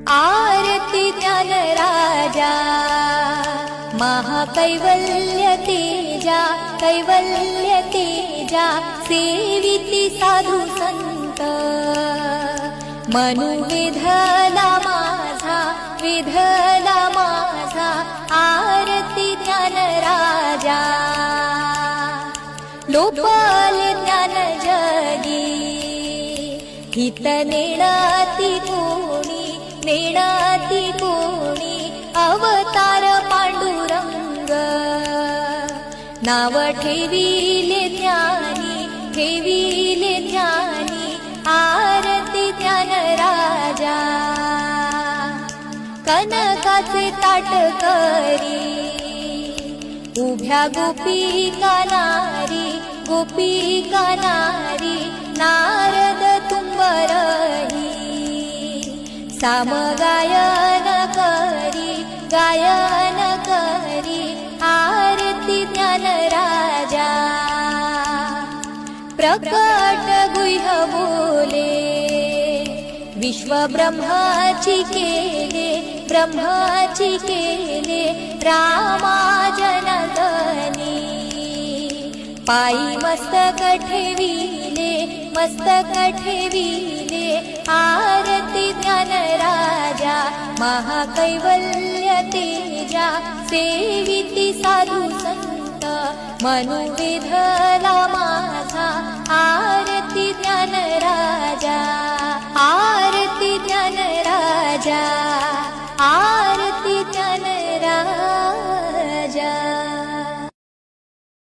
आरती ज्ञान राजा महाकैवल्य तेजा, कैवल्य तेजा सेविती साधू संत। मनु विधला माझा, विधला माझा आरती ज्ञान राजा। लोपल ज्ञान जगी हित नेणाती कोणी, नेणाती कोणी अवतार पांडुरंग। नाव ठेविले ज्ञानी, ठेविले ज्ञानी आरती ज्ञान राजा। कनकाचे ताट करी उभ्या गोपिका नारी, गोपिका नारी नारद तुंबरही। साम गायन करी, गायन करी आरती ज्ञान राजा। प्रकट गुह्य बोले विश्व ब्रह्माची केले, ब्रह्माची केले रामा जनार्दनी। पायी मस्तक ठेविले, मस्तक ठेविले आरती ज्ञान राजा। महाकैवल्य तेजा सेविती साधू संत। मनु विधला